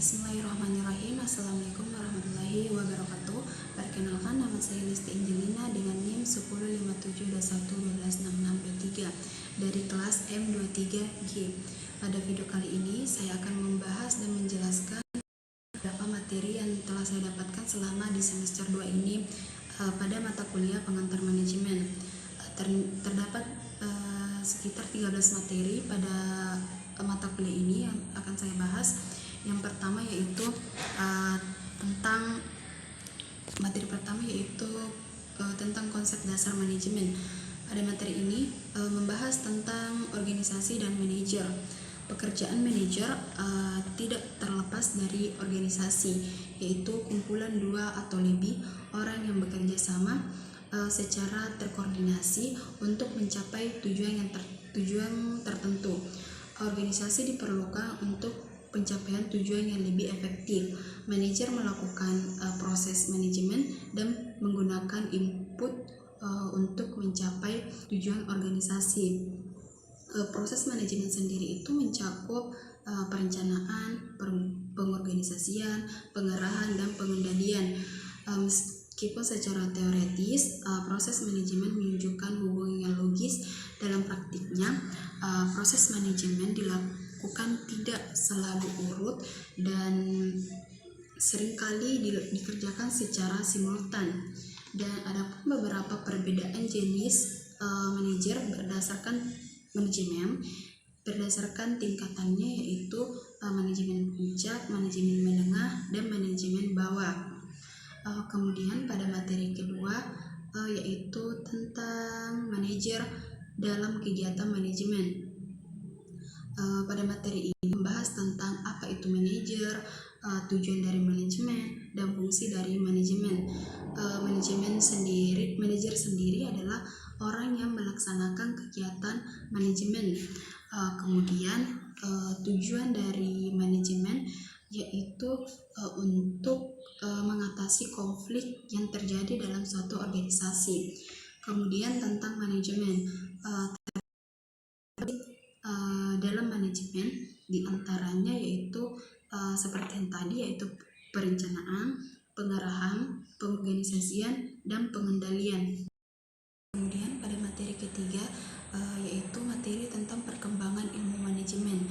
Bismillahirrahmanirrahim. Assalamualaikum warahmatullahi wabarakatuh. Perkenalkan, nama saya Listi Angelina dengan NIM 105721126623 dari kelas M23G. Pada video kali ini saya akan membahas dan menjelaskan beberapa materi yang telah saya dapatkan selama di semester 2 ini pada mata kuliah pengantar manajemen. Terdapat sekitar 13 materi pada mata kuliah ini yang akan saya bahas. Yang pertama yaitu tentang materi pertama yaitu tentang konsep dasar manajemen. Pada materi ini membahas tentang organisasi dan manajer. Pekerjaan manajer tidak terlepas dari organisasi, yaitu kumpulan dua atau lebih orang yang bekerja sama secara terkoordinasi untuk mencapai tujuan tertentu. Organisasi diperlukan untuk pencapaian tujuan yang lebih efektif. Manajer melakukan proses manajemen dan menggunakan input untuk mencapai tujuan organisasi. Proses manajemen sendiri itu mencakup perencanaan, pengorganisasian, pengarahan, dan pengendalian. Meskipun secara teoretis proses manajemen menunjukkan hubungan yang logis, dalam praktiknya proses manajemen dilakukan tidak selalu urut dan seringkali dikerjakan secara simultan. Dan ada beberapa perbedaan jenis manajer berdasarkan tingkatannya, yaitu manajemen puncak, manajemen menengah, dan manajemen bawah. Kemudian pada materi kedua yaitu tentang manajer dalam kegiatan manajemen. Pada materi ini membahas tentang apa itu manajer, tujuan dari manajemen, dan fungsi dari manajemen. Manajer sendiri adalah orang yang melaksanakan kegiatan manajemen. Kemudian tujuan dari manajemen yaitu untuk mengatasi konflik yang terjadi dalam suatu organisasi. Kemudian tentang manajemen, dalam manajemen diantaranya yaitu seperti yang tadi, yaitu perencanaan, pengarahan, pengorganisasian, dan pengendalian. Kemudian pada materi ketiga yaitu materi tentang perkembangan ilmu manajemen.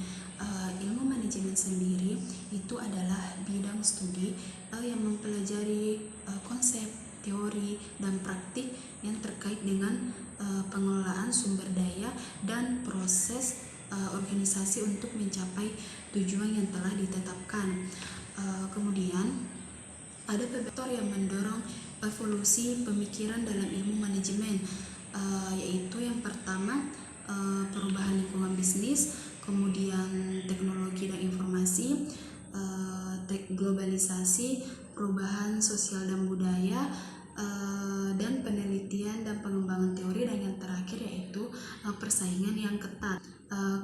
Ilmu manajemen sendiri itu adalah bidang studi yang mempelajari konsep, teori, dan praktik yang terkait dengan pengelolaan sumber daya dan proses organisasi untuk mencapai tujuan yang telah ditetapkan. Kemudian ada faktor yang mendorong evolusi pemikiran dalam ilmu manajemen, yaitu yang pertama perubahan lingkungan bisnis, kemudian teknologi dan informasi, globalisasi, perubahan sosial dan budaya, dan penelitian dan pengembangan teori, dan yang terakhir yaitu persaingan yang ketat.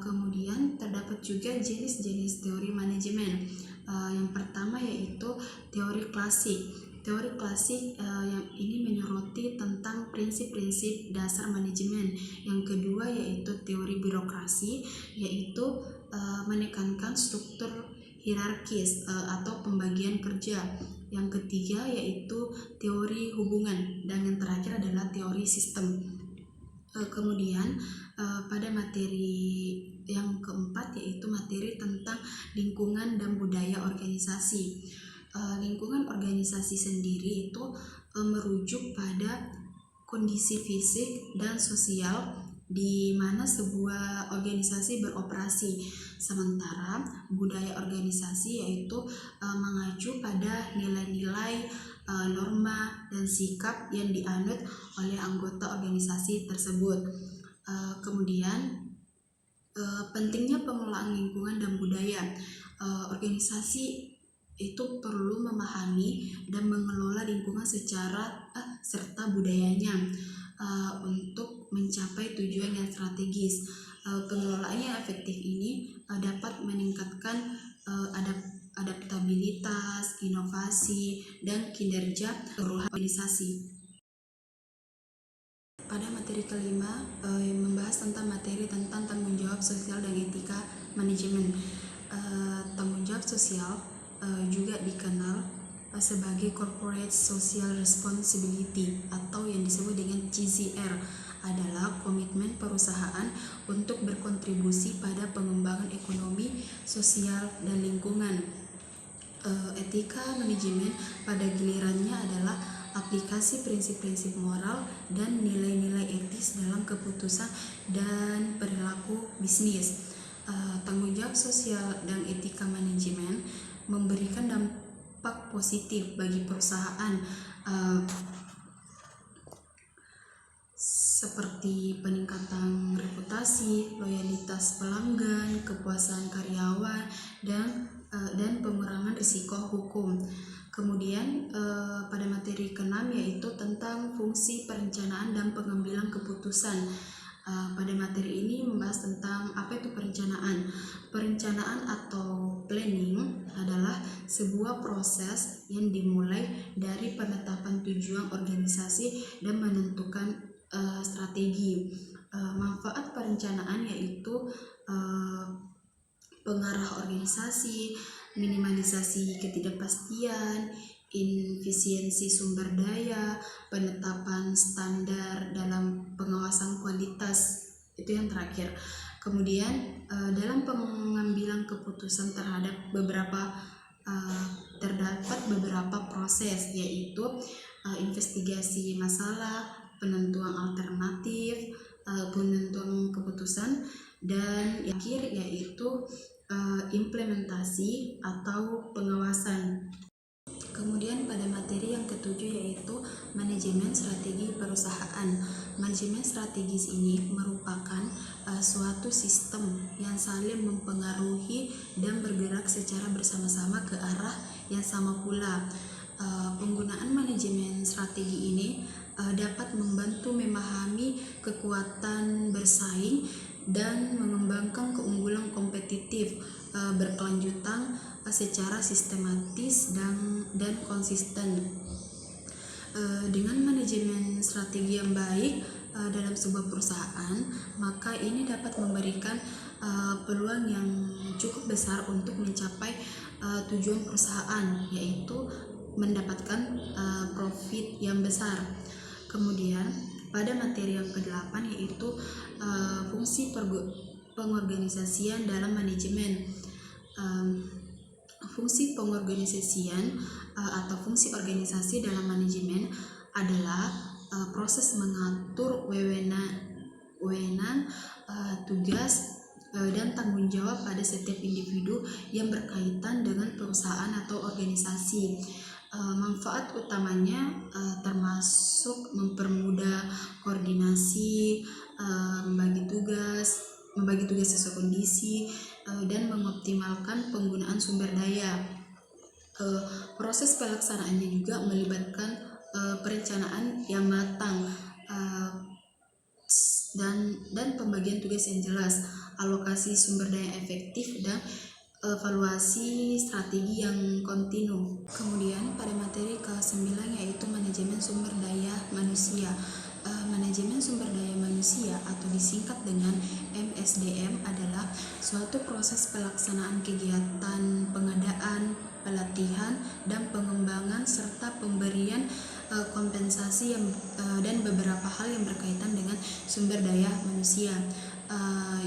Kemudian terdapat juga jenis-jenis teori manajemen. Yang pertama yaitu teori klasik. Teori klasik yang ini menyoroti tentang prinsip-prinsip dasar manajemen. Yang kedua yaitu teori birokrasi, yaitu menekankan struktur hierarkis atau pembagian kerja. Yang ketiga yaitu teori hubungan, dan yang terakhir adalah teori sistem. Kemudian pada materi yang keempat yaitu materi tentang lingkungan dan budaya organisasi. Lingkungan organisasi sendiri itu merujuk pada kondisi fisik dan sosial di mana sebuah organisasi beroperasi, sementara budaya organisasi yaitu mengacu pada nilai-nilai, norma, dan sikap yang dianut oleh anggota organisasi tersebut. Kemudian pentingnya pengelolaan lingkungan dan budaya. Organisasi itu perlu memahami dan mengelola lingkungan serta budayanya untuk mencapai tujuan yang strategis. Pengelolaan yang efektif ini dapat meningkatkan adaptabilitas, inovasi, dan kinerja seluruh organisasi. Pada materi kelima membahas tentang materi tentang tanggung jawab sosial dan etika manajemen. Tanggung jawab sosial juga dikenal sebagai Corporate Social Responsibility atau yang disebut dengan CSR, adalah komitmen perusahaan untuk berkontribusi pada pengembangan ekonomi, sosial, dan lingkungan. Etika manajemen pada gilirannya adalah aplikasi prinsip-prinsip moral dan nilai-nilai etis dalam keputusan dan perilaku bisnis. Tanggung jawab sosial dan etika manajemen memberikan dampak positif bagi perusahaan, seperti peningkatan reputasi, loyalitas pelanggan, kepuasan karyawan, dan pengurangan risiko hukum. Kemudian pada materi ke-6 yaitu tentang fungsi perencanaan dan pengambilan keputusan. Pada materi ini membahas tentang apa itu perencanaan. Perencanaan atau planning adalah sebuah proses yang dimulai dari penetapan tujuan organisasi dan menentukan strategi. Manfaat perencanaan yaitu pengarah organisasi, minimalisasi ketidakpastian, efisiensi sumber daya, penetapan standar dalam pengawasan kualitas, itu yang terakhir. Kemudian dalam pengambilan keputusan terdapat beberapa proses, yaitu investigasi masalah, penentuan alternatif, penentuan keputusan, dan yang terakhir yaitu implementasi atau pengawasan. Kemudian pada materi yang ke-7 yaitu manajemen strategi perusahaan. Manajemen strategis ini merupakan suatu sistem yang saling mempengaruhi dan bergerak secara bersama-sama ke arah yang sama pula. Penggunaan manajemen strategi ini dapat membantu memahami kekuatan bersaing dan mengembangkan keunggulan kompetitif berkelanjutan secara sistematis dan konsisten. Dengan manajemen strategi yang baik dalam sebuah perusahaan, maka ini dapat memberikan peluang yang cukup besar untuk mencapai tujuan perusahaan, yaitu mendapatkan profit yang besar. Kemudian pada materi yang ke-8 yaitu fungsi pengorganisasian dalam manajemen. Fungsi pengorganisasian atau fungsi organisasi dalam manajemen adalah proses mengatur wewenang, tugas, dan tanggung jawab pada setiap individu yang berkaitan dengan perusahaan atau organisasi. Manfaat utamanya termasuk mempermudah koordinasi, membagi tugas sesuai kondisi, dan mengoptimalkan penggunaan sumber daya. Proses pelaksanaannya juga melibatkan perencanaan yang matang, dan pembagian tugas yang jelas, alokasi sumber daya efektif, dan evaluasi strategi yang kontinu. Kemudian pada materi ke-9 yaitu manajemen sumber daya manusia. Manajemen sumber daya manusia atau disingkat dengan MSDM adalah suatu proses pelaksanaan kegiatan pengadaan, pelatihan, dan pengembangan serta pemberian kompensasi dan beberapa hal yang berkaitan dengan sumber daya manusia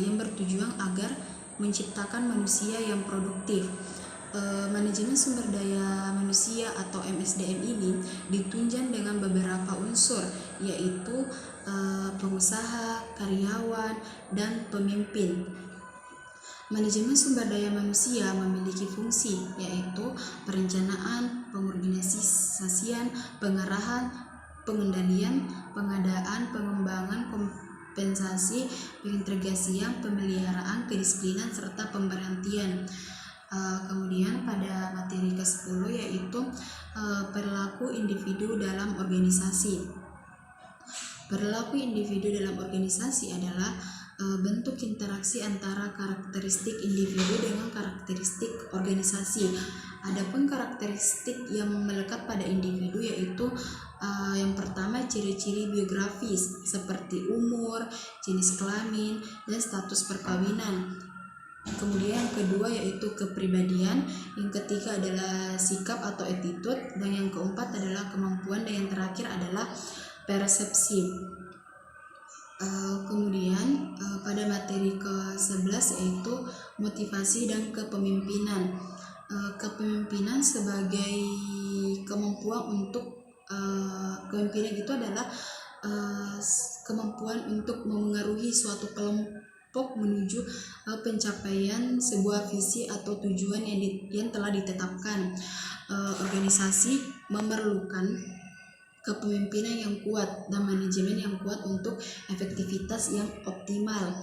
yang bertujuan agar menciptakan manusia yang produktif. Manajemen sumber daya manusia atau MSDM ini ditunjang dengan beberapa unsur, yaitu pengusaha, karyawan, dan pemimpin. Manajemen sumber daya manusia memiliki fungsi yaitu perencanaan, pengorganisasian, pengarahan, pengendalian, pengadaan, pengembangan, kompensasi, pengintegrasian, pemeliharaan, kedisiplinan, serta pemberhentian. Kemudian pada materi ke-10 yaitu perilaku individu dalam organisasi. Perilaku individu dalam organisasi adalah bentuk interaksi antara karakteristik individu dengan karakteristik organisasi. Adapun karakteristik yang melekat pada individu yaitu yang pertama ciri-ciri biografis seperti umur, jenis kelamin, dan status perkawinan. Kemudian yang kedua yaitu kepribadian, yang ketiga adalah sikap atau attitude, dan yang keempat adalah kemampuan, dan yang terakhir adalah persepsi. Kemudian pada materi ke-11 yaitu motivasi dan kepemimpinan. Kepemimpinan sebagai kemampuan untuk kepemimpinan itu adalah kemampuan untuk memengaruhi suatu kelompok menuju pencapaian sebuah visi atau tujuan yang telah ditetapkan. Organisasi memerlukan kepemimpinan yang kuat dan manajemen yang kuat untuk efektivitas yang optimal.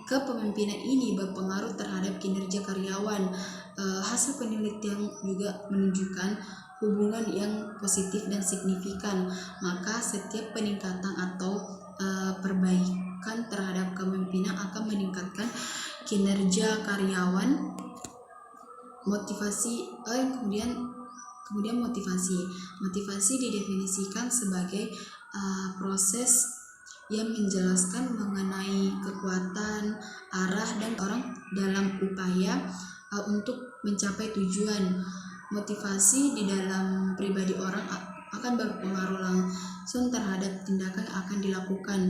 Kepemimpinan ini berpengaruh terhadap kinerja karyawan. Hasil penelitian juga menunjukkan hubungan yang positif dan signifikan. Maka setiap peningkatan atau perbaikan terhadap kepemimpinan akan meningkatkan kinerja karyawan. Kemudian motivasi didefinisikan sebagai proses yang menjelaskan mengenai kekuatan, arah, dan orang dalam upaya untuk mencapai tujuan. Motivasi di dalam pribadi orang akan berpengaruh langsung terhadap tindakan yang akan dilakukan,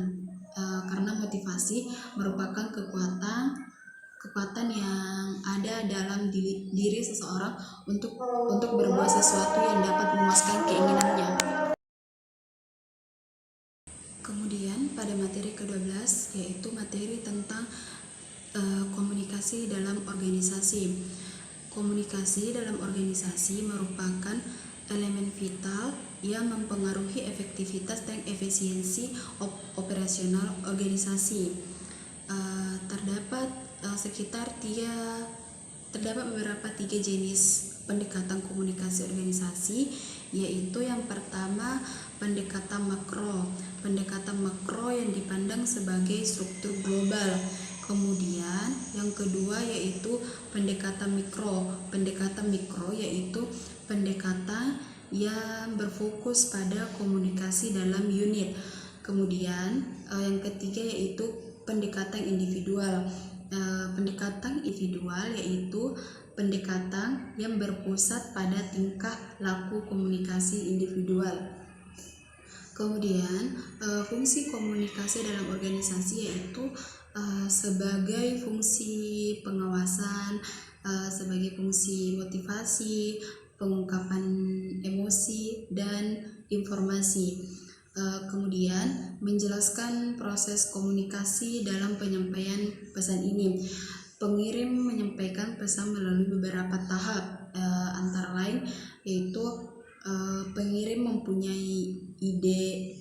karena motivasi merupakan kekuatan yang ada dalam diri seseorang untuk berbuat sesuatu yang dapat memuaskan keinginannya. Kemudian pada materi ke-12 yaitu materi tentang komunikasi dalam organisasi. Komunikasi dalam organisasi merupakan elemen vital yang mempengaruhi efektivitas dan efisiensi operasional organisasi. Terdapat beberapa tiga jenis pendekatan komunikasi organisasi, yaitu yang pertama pendekatan makro. Pendekatan makro yang dipandang sebagai struktur global. Kemudian yang kedua yaitu pendekatan mikro. Pendekatan mikro yaitu pendekatan yang berfokus pada komunikasi dalam unit. Kemudian yang ketiga yaitu pendekatan individual. Pendekatan individual yaitu pendekatan yang berpusat pada tingkah laku komunikasi individual. Kemudian fungsi komunikasi dalam organisasi yaitu sebagai fungsi pengawasan, sebagai fungsi motivasi, pengungkapan emosi, dan informasi. Kemudian menjelaskan proses komunikasi dalam penyampaian pesan ini. Pengirim menyampaikan pesan melalui beberapa tahap, antara lain yaitu pengirim mempunyai ide,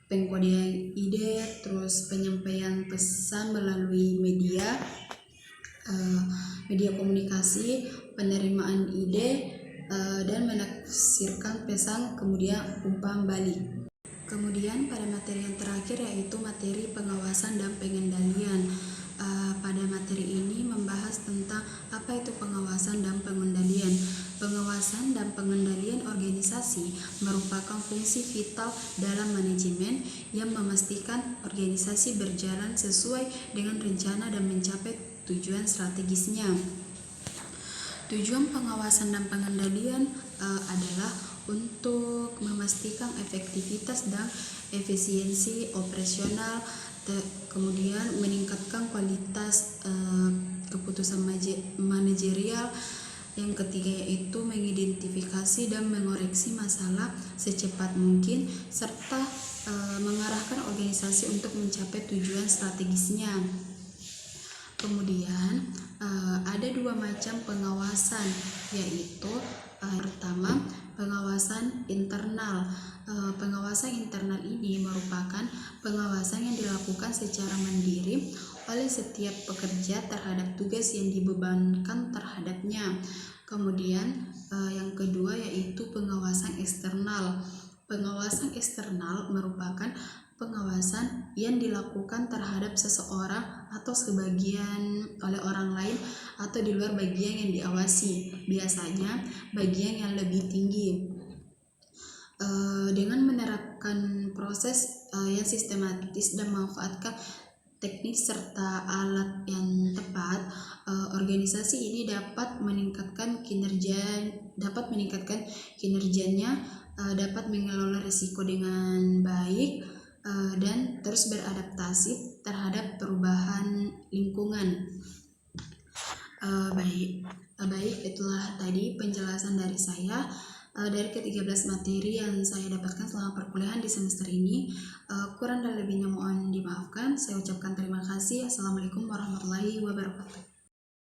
pengkodean ide, terus penyampaian pesan melalui media komunikasi, penerimaan ide, dan menafsirkan pesan, kemudian umpan balik. Kemudian pada materi yang terakhir yaitu materi pengawasan dan pengendalian. Pada materi ini membahas tentang apa itu pengawasan dan pengendalian. Pengawasan dan pengendalian organisasi merupakan fungsi vital dalam manajemen yang memastikan organisasi berjalan sesuai dengan rencana dan mencapai tujuan strategisnya. Tujuan pengawasan dan pengendalian adalah untuk memastikan efektivitas dan efisiensi operasional, kemudian meningkatkan kualitas keputusan manajerial. Yang ketiga yaitu mengidentifikasi dan mengoreksi masalah secepat mungkin, serta mengarahkan organisasi untuk mencapai tujuan strategisnya. Kemudian ada dua macam pengawasan, yaitu pertama pengawasan internal. Pengawasan internal ini merupakan pengawasan yang dilakukan secara mandiri oleh setiap pekerja terhadap tugas yang dibebankan terhadapnya. Kemudian yang kedua yaitu pengawasan eksternal. Pengawasan eksternal merupakan pengawasan yang dilakukan terhadap seseorang atau sebagian oleh orang lain atau di luar bagian yang diawasi, biasanya bagian yang lebih tinggi. Dengan menerapkan proses yang sistematis dan memanfaatkan teknik serta alat yang tepat, organisasi ini dapat meningkatkan kinerjanya, dapat mengelola risiko dengan baik, dan terus beradaptasi terhadap perubahan lingkungan. Baik, itulah tadi penjelasan dari saya dari ke-13 materi yang saya dapatkan selama perkuliahan di semester ini. Kurang dan lebihnya mohon dimaafkan. Saya ucapkan terima kasih. Assalamualaikum warahmatullahi wabarakatuh.